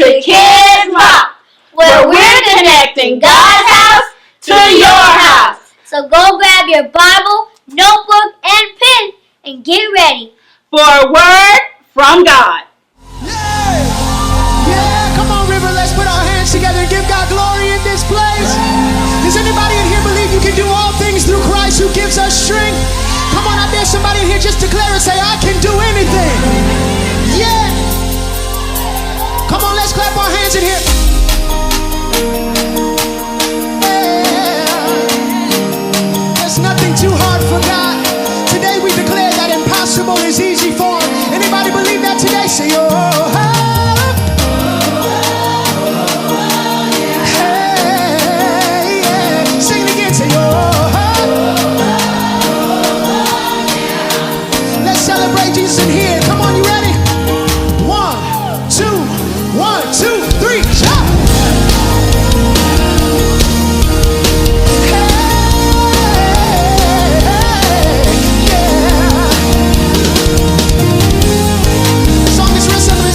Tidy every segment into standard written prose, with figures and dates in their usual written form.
to Kids Rock, where we're connecting God's house to your house. So go grab your Bible, notebook, and pen and get ready for a word from God. Yeah, come on, River, let's put our hands together and give God glory in this place. Does anybody in here believe you can do all things through Christ who gives us strength? Come on, I dare somebody in here just declare and say, I can do anything. Yeah. Come on, let's clap our hands in here. There's nothing too hard for God. Today we declare that impossible is easy for him. Anybody believe that today? Say, oh. Hey, yeah. Sing it again. Say, oh. Let's celebrate Jesus in here. Come on, you ready? 1, 2, 1, 2, 3, shout! Song is real simple.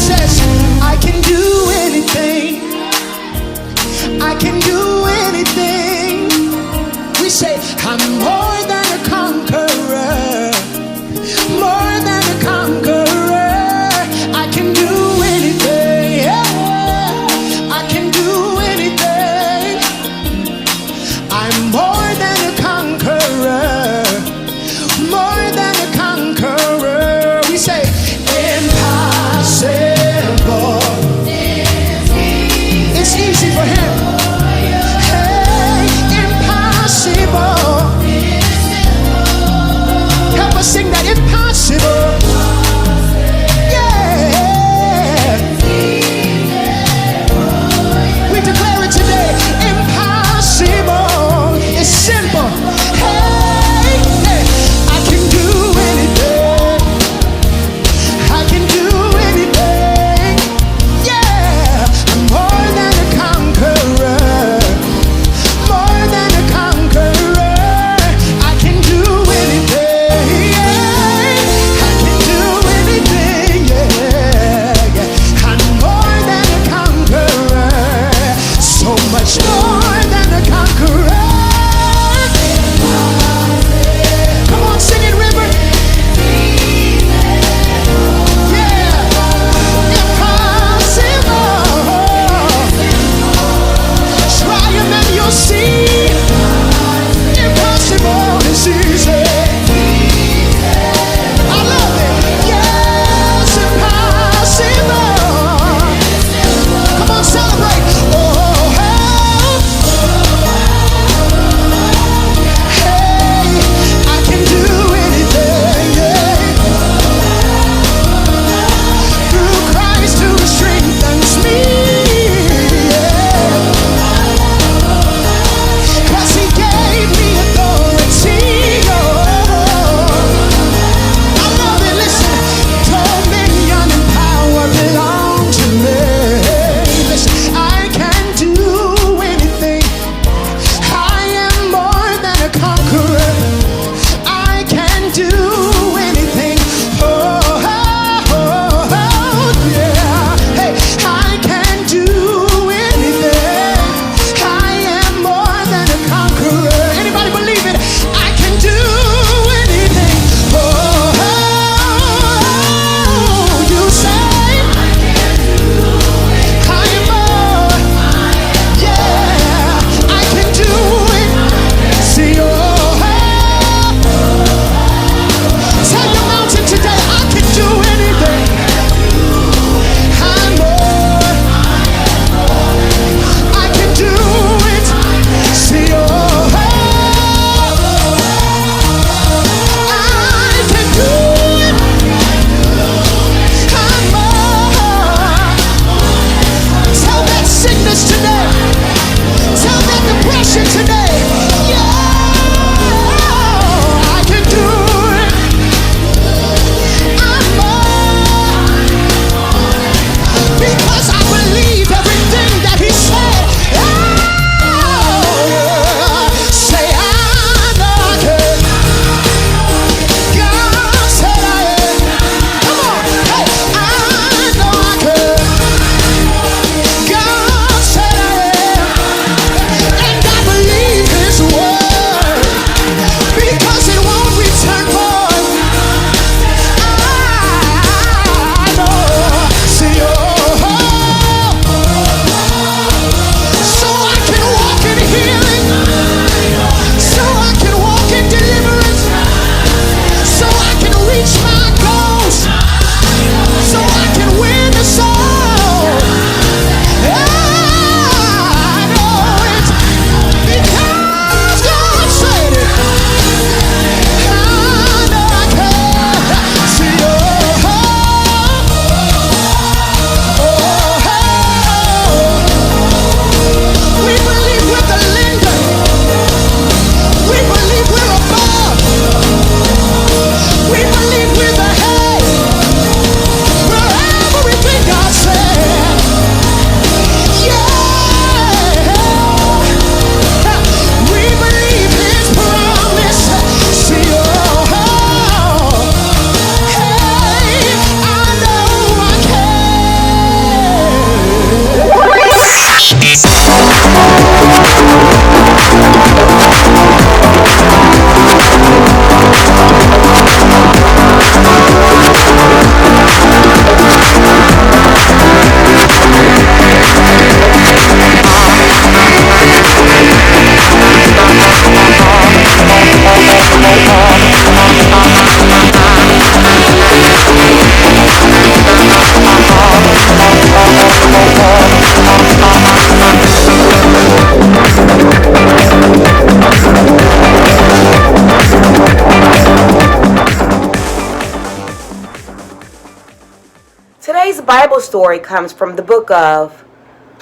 Today's Bible story comes from the book of,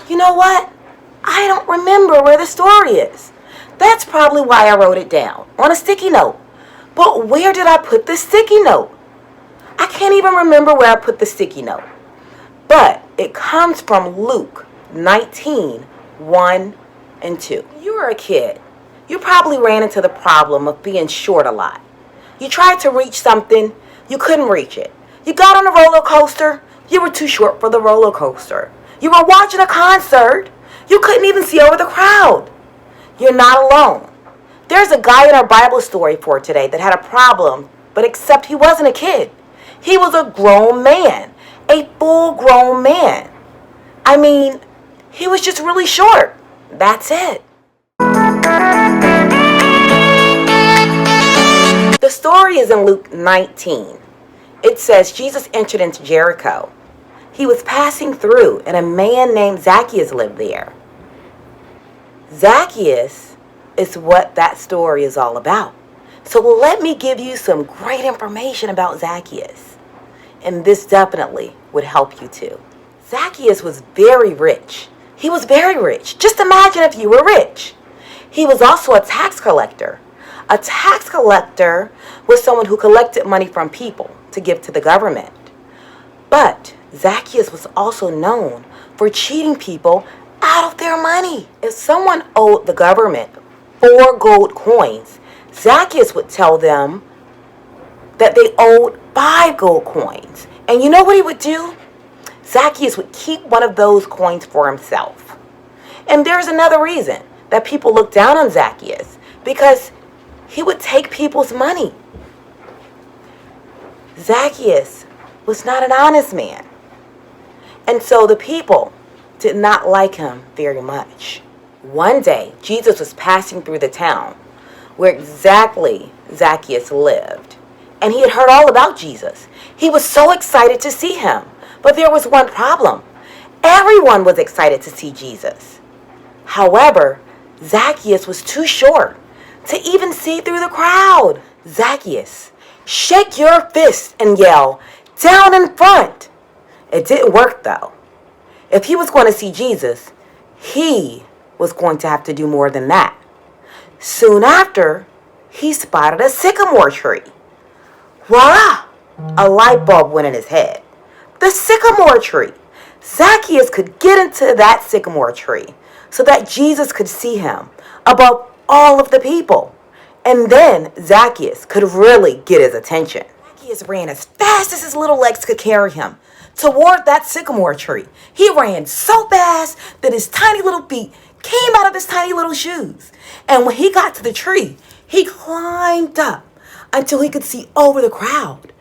you know what? I don't remember where the story is. That's probably why I wrote it down on a sticky note. But where did I put the sticky note? I can't even remember where I put the sticky note. But it comes from Luke 19, 1 and 2. When you were a kid, you probably ran into the problem of being short a lot. You tried to reach something, you couldn't reach it. You got on a roller coaster, you were too short for the roller coaster. You were watching a concert, you couldn't even see over the crowd. You're not alone. There's a guy in our Bible story for today that had a problem, but except he wasn't a kid. He was a grown man, a full-grown man. I mean, he was just really short. That's it. The story is in Luke 19. It says Jesus entered into Jericho. He was passing through, and a man named Zacchaeus lived there. Zacchaeus is what that story is all about. So let me give you some great information about Zacchaeus. And this definitely would help you too. Zacchaeus was very rich. He was very rich. Just imagine if you were rich. He was also a tax collector. A tax collector was someone who collected money from people to give to the government. But Zacchaeus was also known for cheating people out of their money. If someone owed the government 4 gold coins, Zacchaeus would tell them that they owed 5 gold coins. And you know what he would do? Zacchaeus would keep one of those coins for himself. And there's another reason that people look down on Zacchaeus, because he would take people's money. Zacchaeus was not an honest man. And so the people did not like him very much. One day, Jesus was passing through the town where exactly Zacchaeus lived. And he had heard all about Jesus. He was so excited to see him. But there was one problem. Everyone was excited to see Jesus. However, Zacchaeus was too short to even see through the crowd. Zacchaeus, shake your fist and yell, "Down in front!" It didn't work though. If he was going to see Jesus, he was going to have to do more than that. Soon after, he spotted a sycamore tree. Voila! A light bulb went in his head. The sycamore tree. Zacchaeus could get into that sycamore tree so that Jesus could see him above all of the people. And then Zacchaeus could really get his attention. Zacchaeus ran as fast as his little legs could carry him toward that sycamore tree. He ran so fast that his tiny little feet came out of his tiny little shoes. And when he got to the tree, he climbed up until he could see over the crowd.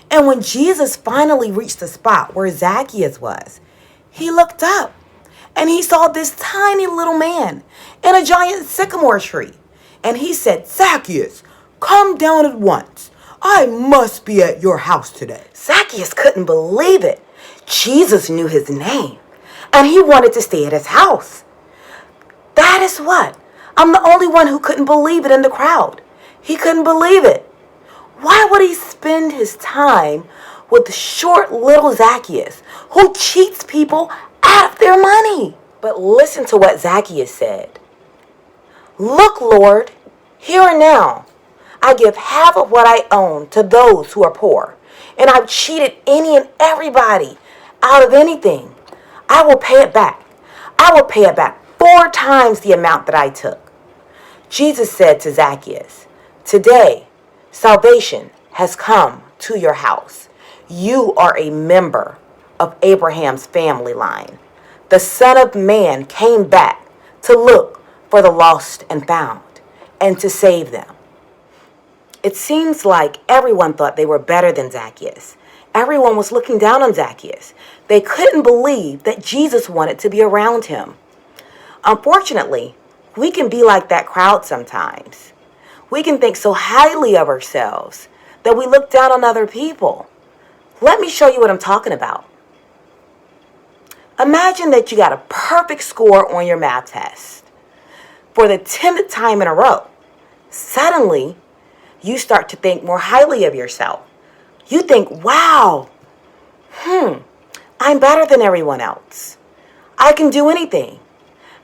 And when Jesus finally reached the spot where Zacchaeus was, he looked up and he saw this tiny little man in a giant sycamore tree. And he said, "Zacchaeus, come down at once. I must be at your house today." Zacchaeus couldn't believe it. Jesus knew his name and he wanted to stay at his house. That is what? I'm the only one who couldn't believe it in the crowd. He couldn't believe it. Why would he spend his time with short little Zacchaeus, who cheats people out of their money? But listen to what Zacchaeus said. "Look, Lord, here and now, I give half of what I own to those who are poor, and I've cheated any and everybody out of anything. I will pay it back. I will pay it back 4 times the amount that I took." Jesus said to Zacchaeus, "Today, salvation has come to your house. You are a member of Abraham's family line. The Son of Man came back to look for the lost and found and to save them." It seems like everyone thought they were better than Zacchaeus. Everyone was looking down on Zacchaeus. They couldn't believe that Jesus wanted to be around him. Unfortunately, we can be like that crowd sometimes. We can think so highly of ourselves that we look down on other people. Let me show you what I'm talking about. Imagine that you got a perfect score on your math test for the 10th time in a row. Suddenly, you start to think more highly of yourself. You think, wow, I'm better than everyone else. I can do anything.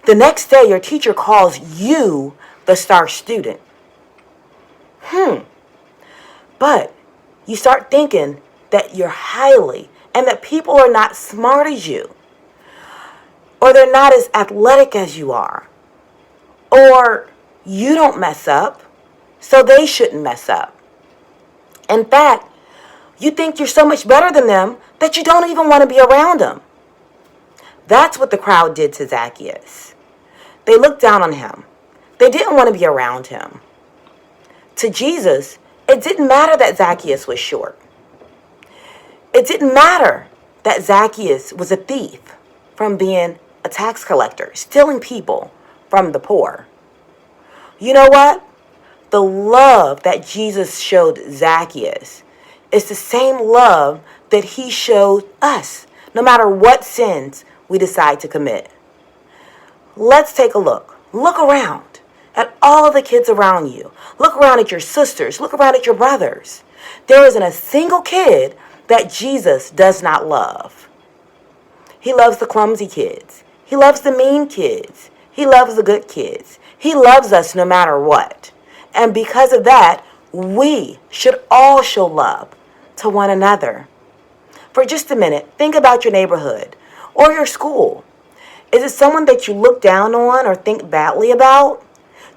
The next day, your teacher calls you the star student. But you start thinking that you're highly and that people are not smart as you, or they're not as athletic as you are, or you don't mess up, so they shouldn't mess up. In fact, you think you're so much better than them that you don't even want to be around them. That's what the crowd did to Zacchaeus. They looked down on him. They didn't want to be around him. To Jesus, it didn't matter that Zacchaeus was short. It didn't matter that Zacchaeus was a thief from being a tax collector, stealing people from the poor. You know what? The love that Jesus showed Zacchaeus is the same love that he showed us, no matter what sins we decide to commit. Let's take a look. Look around at all of the kids around you. Look around at your sisters. Look around at your brothers. There isn't a single kid that Jesus does not love. He loves the clumsy kids. He loves the mean kids. He loves the good kids. He loves us no matter what. And because of that, we should all show love to one another. For just a minute, think about your neighborhood or your school. Is it someone that you look down on or think badly about?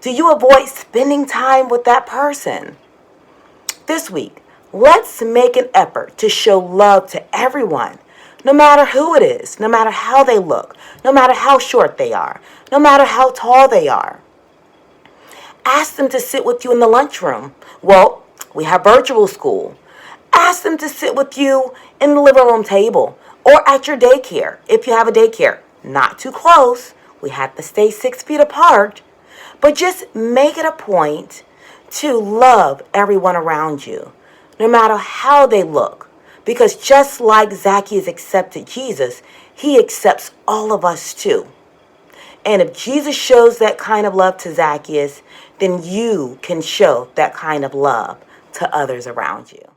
Do you avoid spending time with that person? This week, let's make an effort to show love to everyone, no matter who it is, no matter how they look, no matter how short they are, no matter how tall they are. Ask them to sit with you in the lunchroom. Well, we have virtual school. Ask them to sit with you in the living room table or at your daycare, if you have a daycare. Not too close. We have to stay 6 feet apart. But just make it a point to love everyone around you, no matter how they look. Because just like Zacchaeus accepted Jesus, he accepts all of us too. And if Jesus shows that kind of love to Zacchaeus, then you can show that kind of love to others around you.